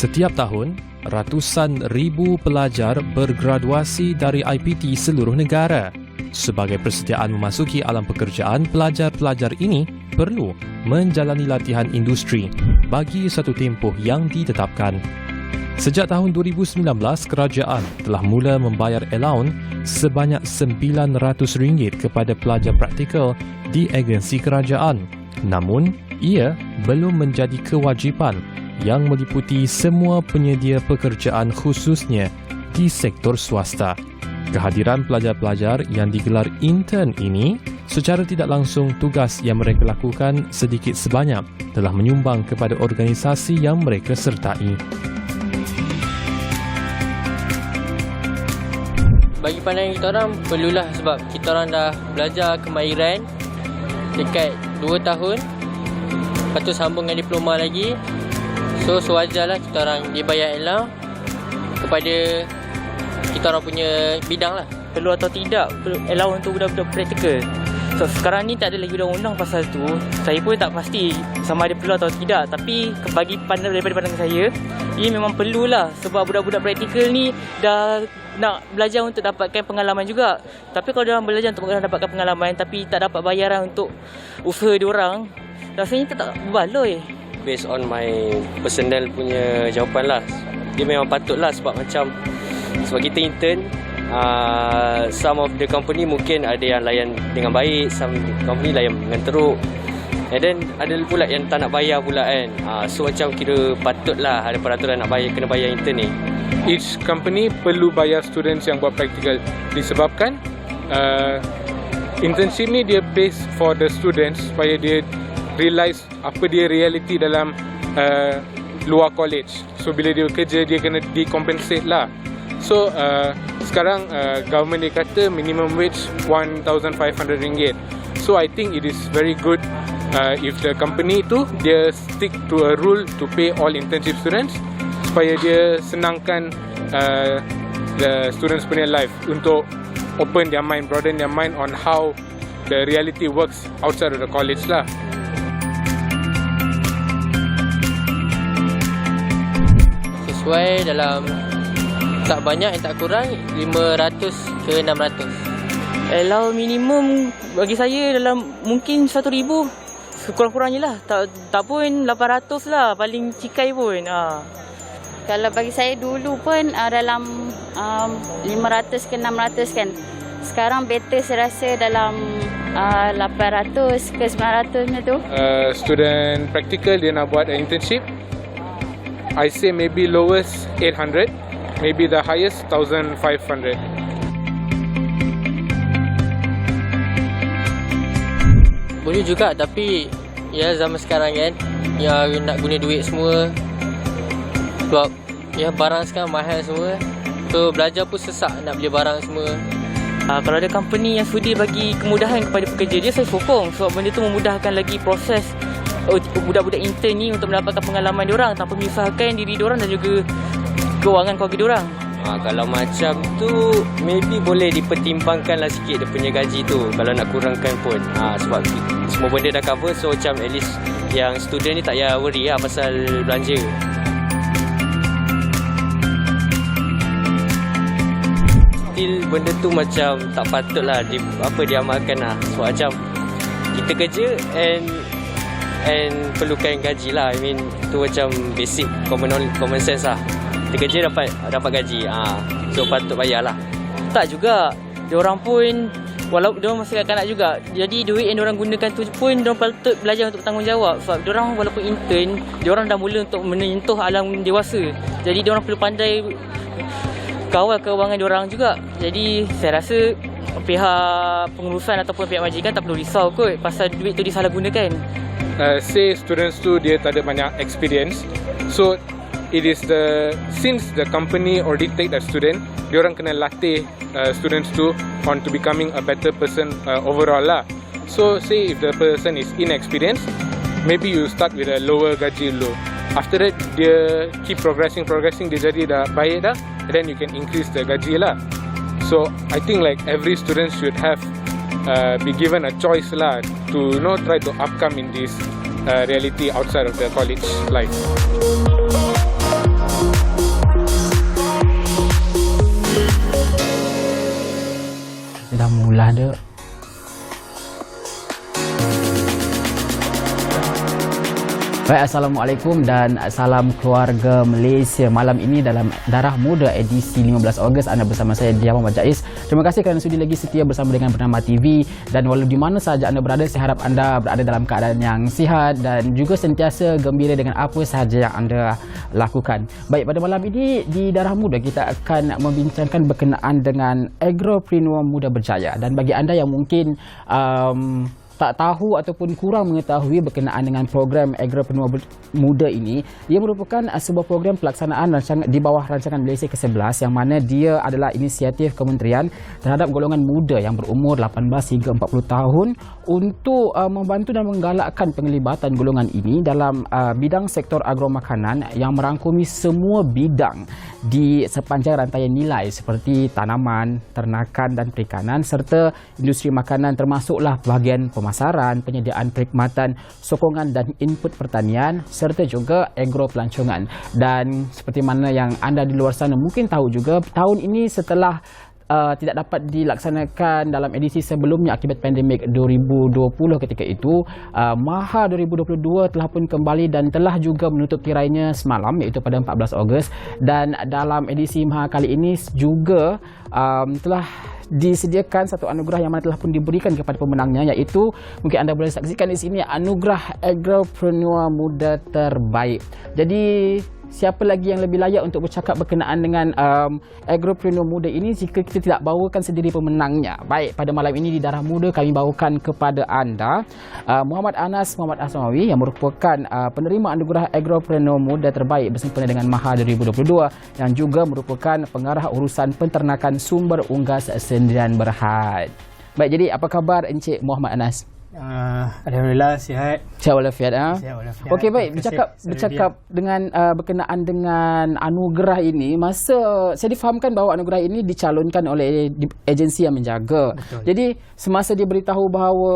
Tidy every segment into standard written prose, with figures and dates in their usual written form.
Setiap tahun, ratusan ribu pelajar bergraduasi dari IPT seluruh negara. Sebagai persediaan memasuki alam pekerjaan, pelajar-pelajar ini perlu menjalani latihan industri bagi satu tempoh yang ditetapkan. Sejak tahun 2019, kerajaan telah mula membayar allowance sebanyak RM900 kepada pelajar praktikal di agensi kerajaan. Namun, ia belum menjadi kewajipan yang meliputi semua penyedia pekerjaan khususnya di sektor swasta. Kehadiran pelajar-pelajar yang digelar intern ini secara tidak langsung tugas yang mereka lakukan sedikit sebanyak telah menyumbang kepada organisasi yang mereka sertai. Bagi pandangan kita orang, perlulah sebab kita orang dah belajar kemahiran dekat 2 tahun. Lepas tu sambung dengan diploma lagi. So sewajarlah kita orang dibayar allowance kepada kita orang punya bidang lah. Perlu atau tidak allowance untuk budak-budak praktikal. So sekarang ni tak ada lagi undang-undang pasal tu. Saya pun tak pasti sama ada perlu atau tidak. Tapi bagi daripada pandangan saya, ini memang perlulah. Sebab budak-budak praktikal ni dah nak belajar untuk dapatkan pengalaman juga. Tapi kalau diorang belajar untuk dapatkan pengalaman tapi tak dapat bayaran untuk usaha diorang, rasanya tak berbaloi. Based on my personal punya jawapan lah, dia memang patut lah sebab macam sebab kita intern, some of the company mungkin ada yang layan dengan baik, some company layan dengan teruk, and then ada pula yang tak nak bayar pula kan. So macam kira patutlah ada peraturan nak bayar, kena bayar intern ni. Each company perlu bayar students yang buat praktikal disebabkan internship ni dia base for the students supaya dia realise apa dia reality dalam luar college. So bila dia kerja dia kena di-compensate lah. So sekarang government dia kata minimum wage RM1,500. So I think it is very good if the company tu dia stick to a rule to pay all internship students supaya dia senangkan the students punya life untuk open their mind, broaden their mind on how the reality works outside of the college lah. Sesuai dalam tak banyak yang tak kurang 500 ke 600. Allowance minimum bagi saya dalam mungkin 1,000 sekurang-kurangnya lah. Tak pun 800 lah paling cikai pun. Kalau bagi saya dulu pun dalam 500 ke 600 kan. Sekarang better saya rasa dalam 800 ke 900 macam tu. Student practical dia nak buat internship, I say maybe lowest 800, maybe the highest 1,500. Boleh juga tapi ya zaman sekarang kan ya nak guna duit semua. Sebab ya barang sekarang mahal semua. So belajar pun sesak nak beli barang semua. Kalau ada company yang sudi bagi kemudahan kepada pekerja dia, saya sokong. Sebab benda tu memudahkan lagi proses budak-budak intern ni untuk mendapatkan pengalaman diorang tanpa menyusahkan diri diorang dan juga kewangan keluarga diorang. Kalau macam tu maybe boleh dipertimbangkan lah sikit dia punya gaji tu kalau nak kurangkan pun. Sebab semua benda dah cover, so macam at least yang student ni tak payah worry lah pasal belanja. Still benda tu macam tak patut lah diamalkan lah. Sebab macam kita kerja and perlukan gaji lah. I mean tu macam basic common sense lah. Kita kerja dapat gaji. So patut bayar lah. Tak juga. Diorang pun walau diorang masih kanak-kanak juga. Jadi duit yang diorang gunakan tu pun diorang patut belajar untuk bertanggungjawab. Sebab diorang walaupun intern, diorang dah mula untuk menyentuh alam dewasa. Jadi diorang perlu pandai kawal kewangan diorang juga. Jadi saya rasa pihak pengurusan ataupun pihak majikan tak perlu risau kot pasal duit tu disalahgunakan. Say students tu dia tak ada banyak experience, so it is since the company already take that student, diorang kena latih students tu on to becoming a better person overall lah. So say if the person is inexperienced, maybe you start with a lower gaji dulu. After that dia keep progressing dia jadi dah baik dah, and then you can increase the gaji lah. So I think like every student should have be given a choice lah to try to upcome in this reality outside of the college life. dah mula dah. Baik, Assalamualaikum dan salam keluarga Malaysia. Malam ini dalam Darah Muda edisi 15 Ogos anda bersama saya Dia Muhammad Jais. Terima kasih kerana sudi lagi setia bersama dengan Bernama TV, dan walau di mana sahaja anda berada, saya harap anda berada dalam keadaan yang sihat dan juga sentiasa gembira dengan apa sahaja yang anda lakukan. Baik, pada malam ini di Darah Muda kita akan membincangkan berkenaan dengan Agropreneur Muda Berjaya, dan bagi anda yang mungkin tak tahu ataupun kurang mengetahui berkenaan dengan program Agropreneur Muda ini, ia merupakan sebuah program pelaksanaan di bawah rancangan Malaysia ke-11 yang mana dia adalah inisiatif kementerian terhadap golongan muda yang berumur 18 hingga 40 tahun untuk membantu dan menggalakkan penglibatan golongan ini dalam bidang sektor agromakanan yang merangkumi semua bidang di sepanjang rantaian nilai seperti tanaman, ternakan dan perikanan serta industri makanan, termasuklah bahagian pemasaran, penyediaan perkhidmatan, sokongan dan input pertanian serta juga agropelancongan. Dan seperti mana yang anda di luar sana mungkin tahu juga, tahun ini setelah tidak dapat dilaksanakan dalam edisi sebelumnya akibat pandemik 2020 ketika itu, Maha 2022 telah pun kembali dan telah juga menutup tirainya semalam, iaitu pada 14 Ogos. Dan dalam edisi Maha kali ini juga telah disediakan satu anugerah yang mana telah pun diberikan kepada pemenangnya, iaitu mungkin anda boleh saksikan di sini, anugerah Agropreneur Muda Terbaik. Jadi siapa lagi yang lebih layak untuk bercakap berkenaan dengan Agropreneur Muda ini jika kita tidak bawakan sendiri pemenangnya. Baik, pada malam ini di Darah Muda kami bawakan kepada anda Muhammad Anas Muhammad Asmawi yang merupakan penerima anugerah Agropreneur Muda Terbaik bersempena dengan Maha 2022, yang juga merupakan pengarah urusan penternakan sumber unggas Sendirian Berhad. Baik, jadi apa khabar Encik Muhammad Anas? Alhamdulillah sihat. Sihat walafiat. Sihat walafiat. Okey, baik, bercakap dengan berkenaan dengan anugerah ini, masa saya difahamkan bahawa anugerah ini dicalonkan oleh agensi yang menjaga. Betul. Jadi semasa dia beritahu bahawa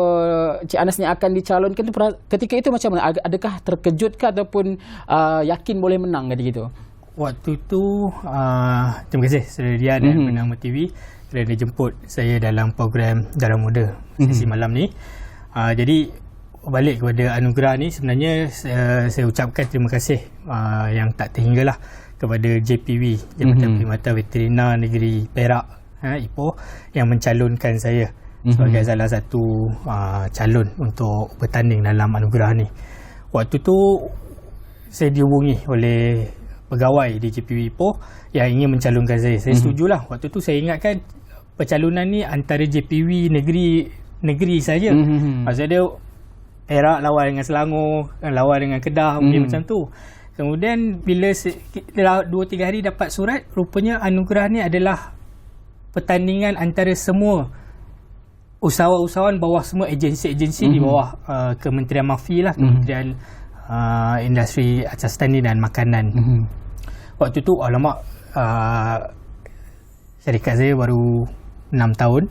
Cik Anas ni akan dicalonkan tu, ketika itu macam mana? Adakah terkejut ke ataupun yakin boleh menang ketika itu? Waktu tu terima kasih Saudara Dia dan Bernama TV kerana jemput saya dalam program Darah Muda sesi malam ni. Jadi balik kepada anugerah ni, sebenarnya saya ucapkan terima kasih yang tak terhinggalah kepada JPV, Jabatan Perkhidmatan Veterina Negeri Perak, Ipoh, yang mencalonkan saya sebagai salah satu calon untuk bertanding dalam anugerah ni. Waktu tu saya dihubungi oleh pegawai di JPV Ipoh yang ingin mencalonkan saya. Saya setujulah. Waktu tu saya ingatkan pencalonan ni antara JPV negeri saja. Maksudnya dia Perak lawan dengan Selangor, lawan dengan Kedah, mungkin macam tu. Kemudian bila 2-3 hari dapat surat, rupanya anugerah ni adalah pertandingan antara semua usahawan-usahawan bawah semua agensi-agensi di bawah Kementerian MAFI lah, Kementerian Industri Asas Tani dan Makanan. Waktu tu alamak, syarikat saya baru 6 tahun.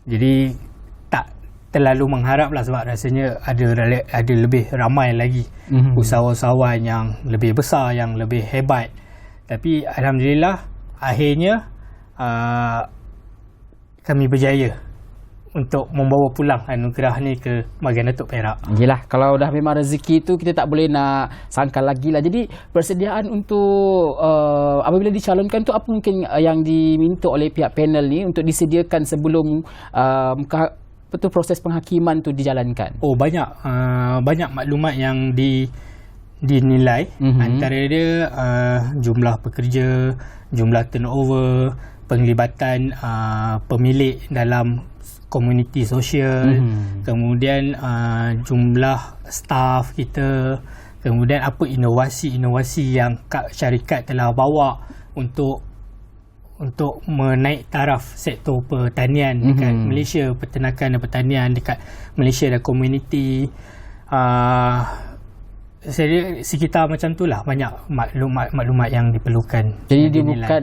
Jadi tak terlalu mengharap lah, sebab rasanya ada lebih ramai lagi usahawan-usahawan yang lebih besar, yang lebih hebat. Tapi alhamdulillah akhirnya kami berjaya untuk membawa pulang anugerah ni ke bahagian Datuk Perak. Yelah, kalau dah memang rezeki tu kita tak boleh nak sangkal lagi lah. Jadi persediaan untuk apabila dicalonkan tu, apa mungkin yang diminta oleh pihak panel ni untuk disediakan sebelum betul proses penghakiman tu dijalankan? Oh, banyak maklumat yang dinilai. Antara dia jumlah pekerja, jumlah turnover, penglibatan pemilik dalam komuniti sosial, kemudian jumlah staff kita, kemudian apa inovasi-inovasi yang syarikat telah bawa untuk menaik taraf sektor pertanian dekat Malaysia, peternakan dan pertanian dekat Malaysia dan komuniti. sekitar macam tu lah, banyak maklumat yang diperlukan. Jadi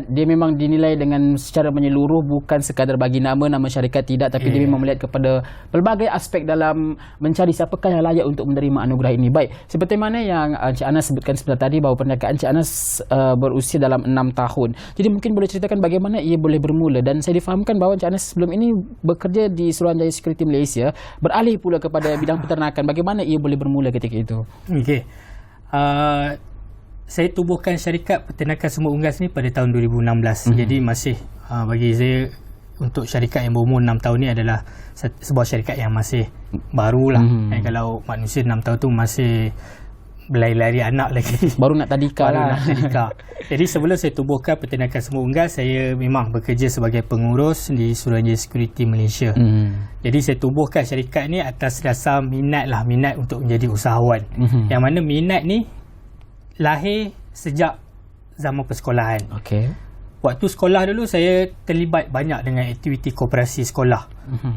dia memang dinilai dengan secara menyeluruh, bukan sekadar bagi nama syarikat, tidak, tapi dia memang melihat kepada pelbagai aspek dalam mencari siapakah yang layak untuk menerima anugerah ini. Baik, seperti mana yang Encik Anas sebutkan sebentar tadi, bahawa perniagaan Encik Anas berusia dalam 6 tahun. Jadi mungkin boleh ceritakan bagaimana ia boleh bermula, dan saya difahamkan bahawa Encik Anas sebelum ini bekerja di Suruhanjaya Security Malaysia, beralih pula kepada bidang peternakan. Bagaimana ia boleh bermula ketika itu? Okey. Saya tubuhkan syarikat peternakan semut unggas ni pada tahun 2016. Jadi masih bagi saya, untuk syarikat yang berumur 6 tahun ni adalah sebuah syarikat yang masih baru lah. Kalau manusia 6 tahun tu masih berlari-lari anak lagi, baru nak tadika lah. Jadi sebelum saya tubuhkan peternakan semut unggas, saya memang bekerja sebagai pengurus di Suruhanjaya Security Malaysia. Jadi saya tubuhkan syarikat ni atas dasar minat untuk menjadi usahawan. Yang mana minat ni lahir sejak zaman persekolahan. Waktu sekolah dulu saya terlibat banyak dengan aktiviti koperasi sekolah.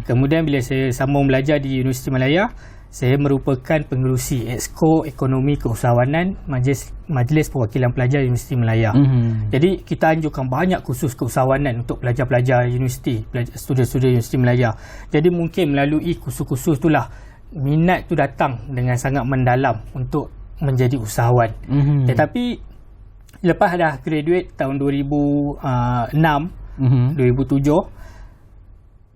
Kemudian bila saya sambung belajar di Universiti Malaya, saya merupakan pengerusi Exco Ekonomi Keusahawanan Majlis Perwakilan Pelajar Universiti Malaya. Jadi kita anjurkan banyak kursus keusahawanan untuk pelajar-pelajar universiti, student-student Universiti Malaya. Jadi mungkin melalui kursus-kursus itulah minat tu datang dengan sangat mendalam untuk menjadi usahawan. Tetapi lepas dah graduate tahun 2006, 2007,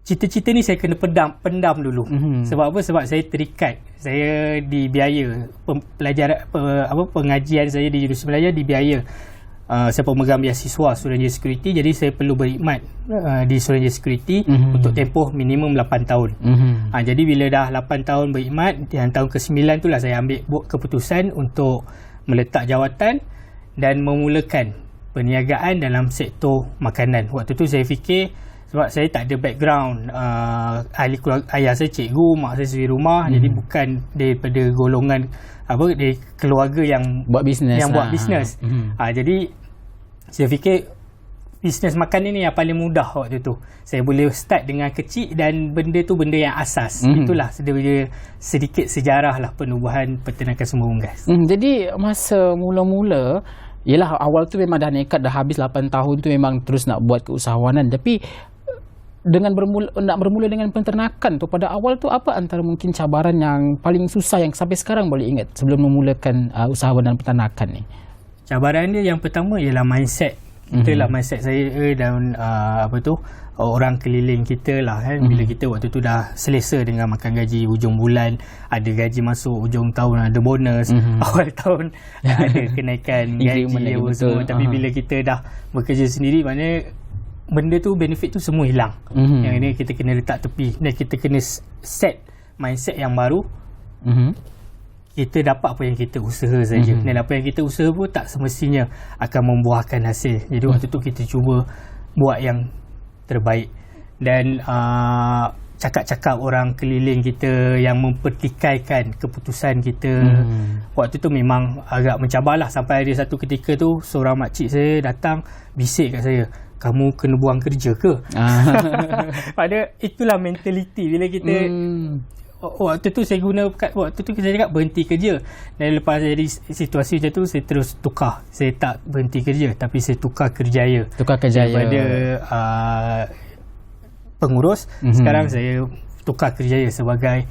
cita-cita ni saya kena pendam dulu. Sebab apa? Sebab saya terikat. Saya dibiaya pengajian saya di Universiti Malaya dibiaya. Saya pemegang beasiswa Suruhanjaya Security, jadi saya perlu berkhidmat di Suruhanjaya Security untuk tempoh minimum 8 tahun. Jadi bila dah 8 tahun berkhidmat, dan tahun ke-9 tu lah saya ambil keputusan untuk meletak jawatan dan memulakan perniagaan dalam sektor makanan. Waktu tu saya fikir, sebab saya tak ada background, ahli keluarga, ayah saya cikgu, mak saya suri rumah, jadi bukan daripada golongan dari keluarga yang buat bisnes. Jadi saya fikir bisnes makan ini yang paling mudah waktu tu. Saya boleh start dengan kecil, dan benda tu benda yang asas. Itulah sedikit sejarah lah penubuhan peternakan semut unggas. Jadi masa mula-mula, yelah, awal tu memang dah nekat, dah habis 8 tahun tu memang terus nak buat keusahawanan. Tapi dengan nak bermula dengan peternakan tu, pada awal tu apa antara mungkin cabaran yang paling susah yang sampai sekarang boleh ingat sebelum memulakan usahawan dan peternakan ni? Cabaran dia yang pertama ialah mindset. Itulah mindset saya dan orang keliling kita lah kan. Bila kita waktu tu dah selesa dengan makan gaji hujung bulan, ada gaji masuk hujung tahun, ada bonus, awal tahun ada kenaikan gaji semua. Tapi bila kita dah bekerja sendiri, maknanya benda tu, benefit tu semua hilang. Yang ini kita kena letak tepi, dan kita kena set mindset yang baru. Kita dapat apa yang kita usaha saja, dan apa yang kita usaha pun tak semestinya akan membuahkan hasil. Jadi waktu tu kita cuba buat yang terbaik. Dan cakap-cakap orang keliling kita yang mempertikaikan keputusan kita, waktu tu memang agak mencabarlah. Sampai ada satu ketika tu, seorang makcik saya datang bisik kat saya, kamu kena buang kerja ke? Pada itulah mentaliti bila kita waktu tu saya cakap berhenti kerja. Dan lepas jadi situasi macam tu, saya terus tukar. Saya tak berhenti kerja, tapi saya tukar kerjaya. Daripada pengurus, sekarang saya tukar kerjaya sebagai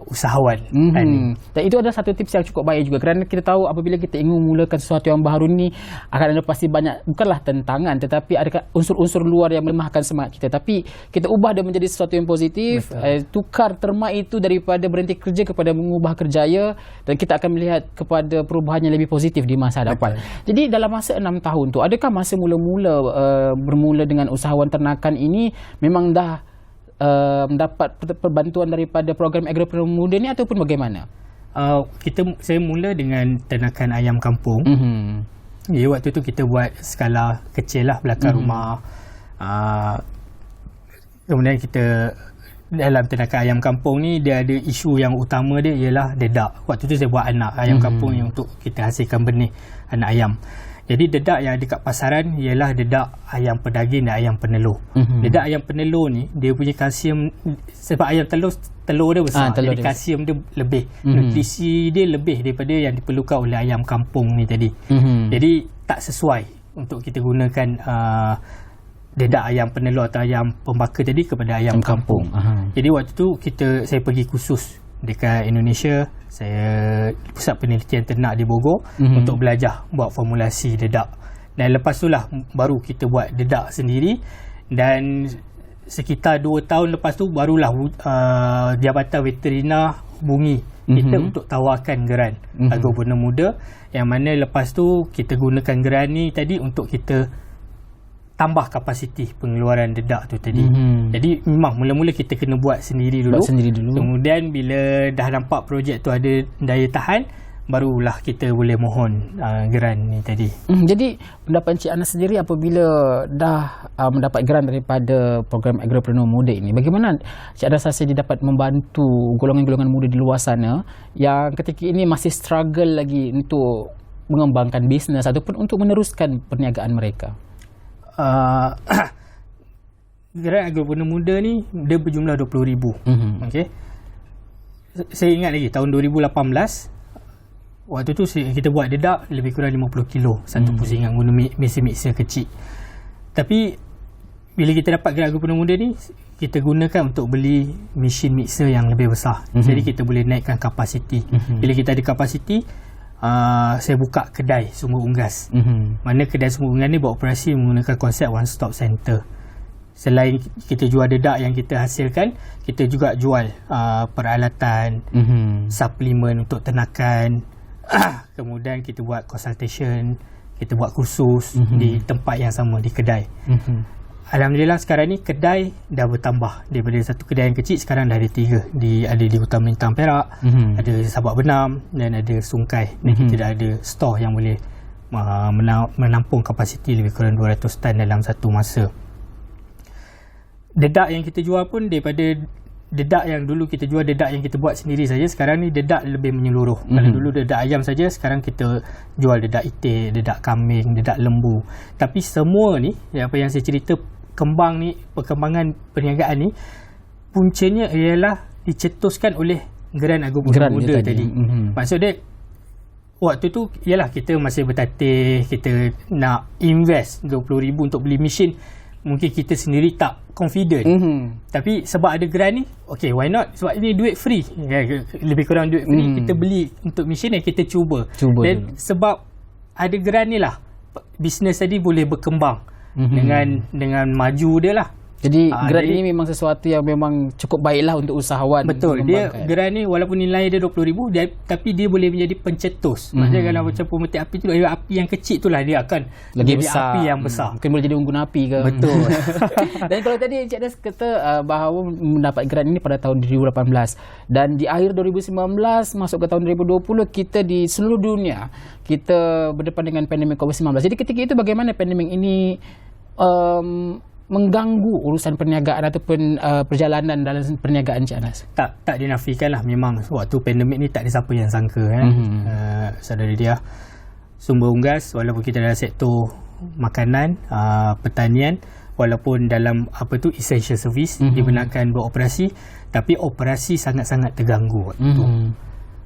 usahawan. Dan itu adalah satu tips yang cukup baik juga, kerana kita tahu apabila kita ingin memulakan sesuatu yang baru ni, akan ada pasti banyak, bukanlah tentangan, tetapi ada unsur-unsur luar yang melemahkan semangat kita. Tapi kita ubah dia menjadi sesuatu yang positif, tukar terma itu daripada berhenti kerja kepada mengubah kerjaya, dan kita akan melihat kepada perubahan yang lebih positif di masa hadapan. Jadi dalam masa 6 tahun tu, adakah masa mula-mula bermula dengan usahawan ternakan ini memang dah mendapat perbantuan daripada program Agropreneur Muda ni, ataupun bagaimana? Saya mula dengan ternakan ayam kampung. Jadi waktu tu kita buat skala kecil lah, belakang rumah. Kemudian kita dalam ternakan ayam kampung ni, dia ada isu yang utama dia ialah dedak. Waktu tu saya buat anak ayam kampung yang untuk kita hasilkan benih anak ayam. Jadi dedak yang ada kat pasaran ialah dedak ayam pedaging dan ayam penelur. Dedak ayam penelur ni dia punya kalsium, sebab ayam telur dia besar, jadi kalsium dia lebih, nutrisi dia lebih daripada yang diperlukan oleh ayam kampung ni tadi. Jadi tak sesuai untuk kita gunakan dedak ayam penelur atau ayam pembaka tadi kepada ayam kampung. Jadi waktu tu saya pergi kursus dekat Indonesia, saya pusat penelitian ternak di Bogor untuk belajar buat formulasi dedak. Dan lepas tu lah baru kita buat dedak sendiri, dan sekitar 2 tahun lepas tu barulah Jabatan Veterina hubungi kita untuk tawarkan geran Agripreneur Muda, yang mana lepas tu kita gunakan geran ni tadi untuk kita tambah kapasiti pengeluaran dedak tu tadi. Jadi memang mula-mula kita kena buat sendiri dulu. Kemudian bila dah nampak projek tu ada daya tahan, barulah kita boleh mohon geran ni tadi. Jadi pendapat Encik Anas sendiri apabila dah mendapat geran daripada program Agripreneur Muda ini, bagaimana Encik Anas rasa dia dapat membantu golongan-golongan muda di luar sana yang ketika ini masih struggle lagi untuk mengembangkan bisnes ataupun untuk meneruskan perniagaan mereka? Geran Agripreneur Muda ni dia berjumlah 20,000. Okay. Saya ingat lagi tahun 2018 waktu tu kita buat dedak lebih kurang 50 kilo satu pusingan guna mesin mixer kecil. Tapi bila kita dapat geran Agripreneur Muda ni, kita gunakan untuk beli mesin mixer yang lebih besar. Jadi kita boleh naikkan kapasiti. Bila kita ada kapasiti, saya buka kedai sumber unggas. Mana kedai sumber unggas ni beroperasi menggunakan konsep one stop center. Selain kita jual dedak yang kita hasilkan, kita juga jual peralatan, suplemen untuk ternakan. Kemudian kita buat consultation, kita buat kursus di tempat yang sama, di kedai. Alhamdulillah sekarang ni kedai dah bertambah. Daripada satu kedai yang kecil sekarang dah ada 3. Ada di Hutan Melintang Perak, ada Sabak Benam dan ada Sungkai. Dan kita dah ada store yang boleh menampung kapasiti lebih kurang 200 tan dalam satu masa. Dedak yang kita jual pun daripada dedak yang dulu kita jual, dedak yang kita buat sendiri saja, sekarang ni dedak lebih menyeluruh. Kalau dulu dedak ayam saja, sekarang kita jual dedak itik, dedak kambing, dedak lembu. Tapi semua ni, apa yang saya cerita, perkembangan perniagaan ni puncanya ialah dicetuskan oleh geran Agripreneur Muda tadi. Maksud dia waktu tu ialah kita masih bertatih, kita nak invest 20,000 untuk beli mesin, mungkin kita sendiri tak confident. Tapi sebab ada geran ni, okay, why not? Sebab ini duit free, lebih kurang duit free, kita beli untuk mesin dan kita cuba. Dan sebab ada geran ni lah bisnes tadi boleh berkembang dengan maju dia lah. Jadi geran ini memang sesuatu yang memang cukup baiklah untuk usahawan. Betul. Dia geran ni walaupun nilai dia 20,000, tapi dia boleh menjadi pencetus. Maksudnya kalau macam pemetik api tu, api yang kecil tu lah dia akan lagi jadi besar. Api yang besar. Mungkin boleh jadi unggun api ke. Betul. Dan kalau tadi Encik Anas kata bahawa mendapat geran ini pada tahun 2018 dan di akhir 2019 masuk ke tahun 2020 kita di seluruh dunia kita berdepan dengan pandemik COVID-19. Jadi ketika itu bagaimana pandemik ini mengganggu urusan perniagaan ataupun perjalanan dalam perniagaan Encik Anas? Tak dinafikan lah. Memang waktu pandemik ni tak ada siapa yang sangka saudara dia. Sumber unggas walaupun kita dalam sektor makanan, pertanian, walaupun dalam essential service dibenarkan beroperasi, tapi operasi sangat-sangat terganggu waktu tu.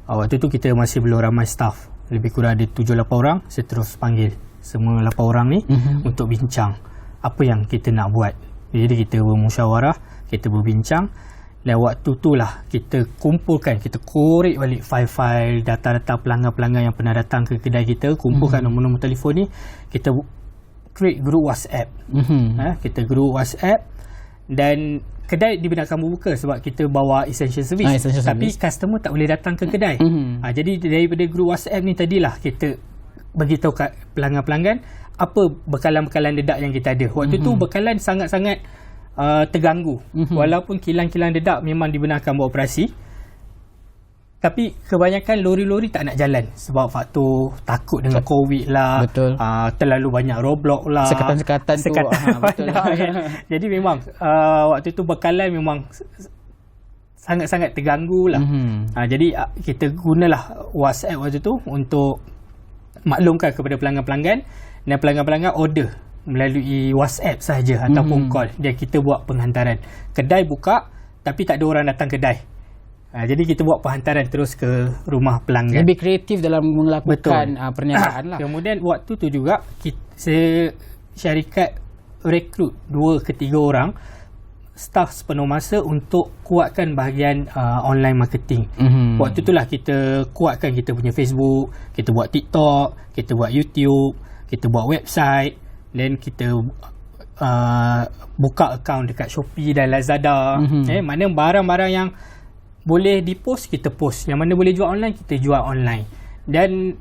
Waktu tu kita masih belum ramai staff. Lebih kurang ada 7-8 orang. Saya terus panggil semua 8 orang ni untuk bincang apa yang kita nak buat. Jadi kita bermusyawarah, kita berbincang, dan waktu itulah kita kumpulkan, kita korek balik file-file, data-data pelanggan-pelanggan yang pernah datang ke kedai kita, kumpulkan nombor-nombor telefon ni, kita create group WhatsApp. Kita group WhatsApp, dan kedai dibenarkan berbuka sebab kita bawa essential service. Tapi customer tak boleh datang ke kedai. Jadi daripada group WhatsApp ni tadilah kita beritahu kat pelanggan-pelanggan apa bekalan-bekalan dedak yang kita ada. Waktu tu bekalan sangat-sangat terganggu. Walaupun kilang-kilang dedak memang dibenarkan beroperasi, tapi kebanyakan lori-lori tak nak jalan sebab faktor takut dengan COVID lah. Betul. Terlalu banyak roadblock lah. Sekatan tu. Betul. Jadi memang waktu tu bekalan memang sangat-sangat terganggu lah. Jadi kita gunalah WhatsApp waktu tu untuk maklumkan kepada pelanggan-pelanggan, dan pelanggan-pelanggan order melalui WhatsApp sahaja ataupun call, dan kita buat penghantaran. Kedai buka tapi tak ada orang datang kedai. Jadi kita buat penghantaran terus ke rumah pelanggan. Lebih kreatif dalam melakukan perniagaan lah. Kemudian waktu tu juga syarikat rekrut 2 ke 3 orang staff sepenuh masa untuk kuatkan bahagian online marketing. Waktu itulah kita kuatkan kita punya Facebook, kita buat TikTok, kita buat YouTube, kita buat website, dan kita buka akaun dekat Shopee dan Lazada. Mana barang-barang yang boleh dipost, kita post. Yang mana boleh jual online, kita jual online. Dan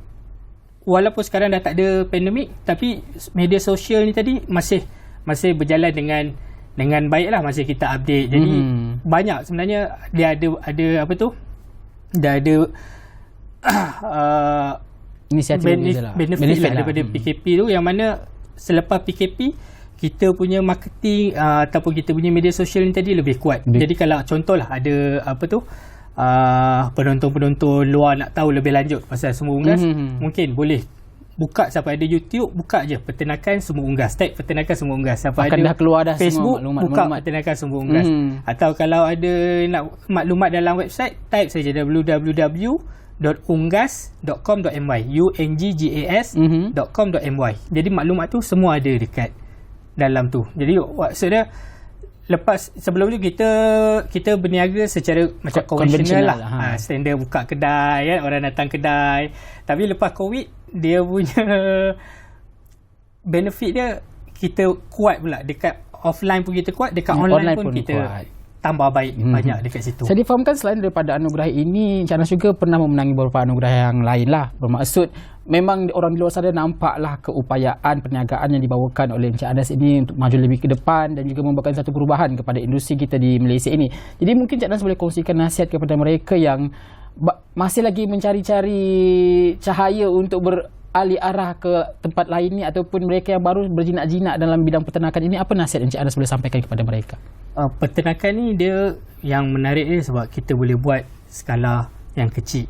walaupun sekarang dah tak ada pandemik, tapi media sosial ni tadi masih berjalan dengan baik lah, masih kita update. Jadi banyak sebenarnya dia ada apa tu, dah ada benefit lah daripada PKP tu, yang mana selepas PKP kita punya marketing ataupun kita punya media sosial ni tadi lebih kuat. Jadi kalau contohlah ada apa tu, penonton-penonton luar nak tahu lebih lanjut pasal Semua Unggas, mungkin boleh buka siapa ada YouTube, buka je Peternakan Semua Unggas, tag Peternakan Semua Unggas. Siapa akan ada dah keluar dah Facebook, semua buka Peternakan Semua Unggas. Atau kalau ada nak maklumat dalam website, type saja www.unggas.com.my, unggas.com.my. Jadi maklumat tu semua ada dekat dalam tu. Jadi maksudnya lepas sebelum tu kita berniaga secara macam konvensional lah. Standard buka kedai kan, orang datang kedai. Tapi lepas COVID, dia punya benefit dia kita kuat pula. Dekat offline pun kita kuat, dekat online pun kita kuat. Tambah baik banyak dekat situ. Saya difahamkan selain daripada anugerah ini, Encik Anas juga pernah memenangi beberapa anugerah yang lain lah. Bermaksud memang orang di luar sana nampaklah keupayaan perniagaan yang dibawakan oleh Encik Anas ini untuk maju lebih ke depan dan juga membawakan satu perubahan kepada industri kita di Malaysia ini. Jadi mungkin Encik Anas boleh kongsikan nasihat kepada mereka yang masih lagi mencari-cari cahaya untuk beralih arah ke tempat lain ni, ataupun mereka yang baru berjinak-jinak dalam bidang peternakan ini. Apa nasihat Encik Anas boleh sampaikan kepada mereka? Peternakan ni dia yang menarik dia sebab kita boleh buat skala yang kecil.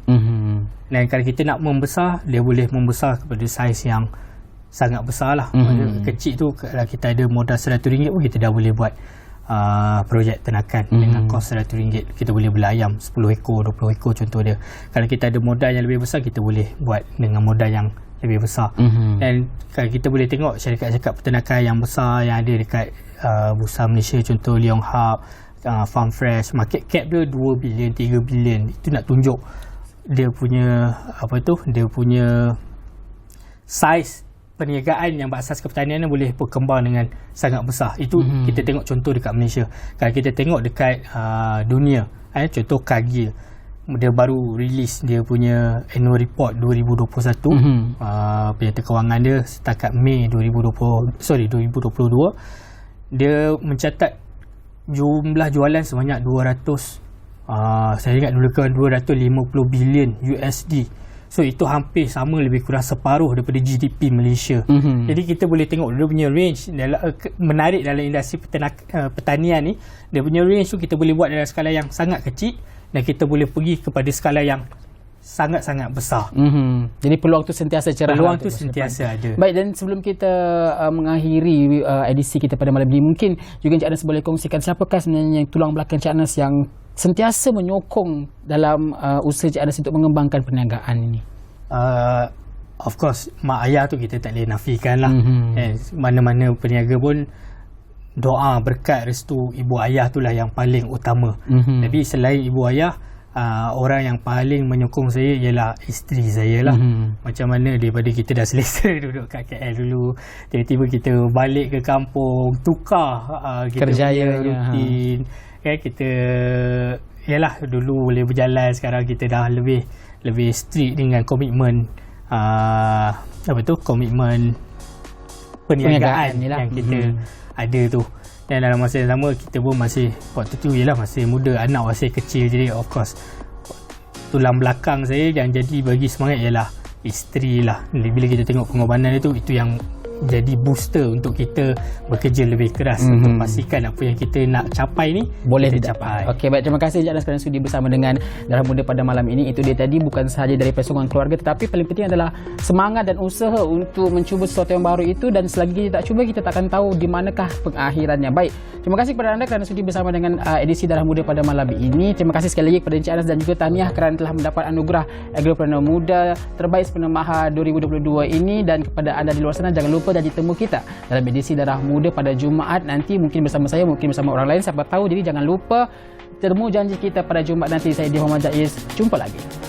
Dan kalau kita nak membesar, dia boleh membesar kepada saiz yang sangat besar lah. Kecil tu kalau kita ada modal RM100 pun kita dah boleh buat projek ternakan dengan kos RM100. Kita boleh beli ayam 10 ekor, 20 ekor contoh dia. Kalau kita ada modal yang lebih besar, kita boleh buat dengan modal yang lebih besar. Dan kalau kita boleh tengok syarikat-syarikat peternakan yang besar yang ada dekat Bursa Malaysia, contoh Leong Hub, Farm Fresh, market cap dia 2 bilion, 3 bilion. Itu nak tunjuk dia punya apa tu, dia punya saiz perniagaan yang berasas pertanian boleh berkembang dengan sangat besar. Itu kita tengok contoh dekat Malaysia. Kalau kita tengok dekat dunia, contoh Cargill, dia baru release dia punya annual report 2021. Penyataan kewangan dia setakat Mei 2022, dia mencatat jumlah jualan sebanyak 200, saya ingat dulu kan 250 bilion USD. So itu hampir sama, lebih kurang separuh daripada GDP Malaysia. Jadi kita boleh tengok dia punya range menarik dalam industri pertanian ni. Dia punya range tu kita boleh buat dalam skala yang sangat kecil, dan kita boleh pergi kepada skala yang sangat-sangat besar. Jadi peluang tu sentiasa cerah. Peluang tu sentiasa ada. Baik, dan sebelum kita mengakhiri edisi kita pada malam ini, mungkin juga Encik Anas boleh kongsikan siapakah sebenarnya yang tulang belakang Encik Anas yang sentiasa menyokong dalam usaha Encik Anas untuk mengembangkan perniagaan ini? Of course, mak ayah tu kita tak boleh nafikan lah. Mana-mana peniaga pun doa, berkat, restu ibu ayah tu lah yang paling utama. Tapi selain ibu ayah, orang yang paling menyokong saya ialah isteri saya lah. Macam mana daripada kita dah selesa duduk kat KL dulu, tiba-tiba kita balik ke kampung, tukar kita punya rutin. Kita yalah, dulu boleh berjalan, sekarang kita dah lebih strict dengan komitmen komitmen perniagaan yang kita ada tu. Dan dalam masa yang sama, kita pun masih, waktu tu ialah masih muda, anak masih kecil. Jadi of course tulang belakang saya yang jadi bagi semangat ialah isteri lah. Bila kita tengok pengorbanan itu yang jadi booster untuk kita bekerja lebih keras untuk pastikan apa yang kita nak capai ni boleh kita capai. Okey, baik, terima kasih Encik Anas kerana sudi bersama dengan Darah Muda pada malam ini. Itu dia tadi, bukan sahaja dari sokongan keluarga, tetapi paling penting adalah semangat dan usaha untuk mencuba sesuatu yang baru itu, dan selagi kita tak cuba, kita takkan tahu di manakah pengakhirannya. Baik, terima kasih kepada anda kerana sudi bersama dengan edisi Darah Muda pada malam ini. Terima kasih sekali lagi kepada Encik Anas dan juga tahniah kerana telah mendapat anugerah Agropreneur Muda Terbaik Sempena Maha 2022 ini. Dan kepada anda di luar sana, jangan lupa janji temu kita dalam edisi Darah Muda pada Jumaat nanti, mungkin bersama saya, mungkin bersama orang lain, siapa tahu. Jadi jangan lupa temu janji kita pada Jumaat nanti. Saya Muhammad Jais, jumpa lagi.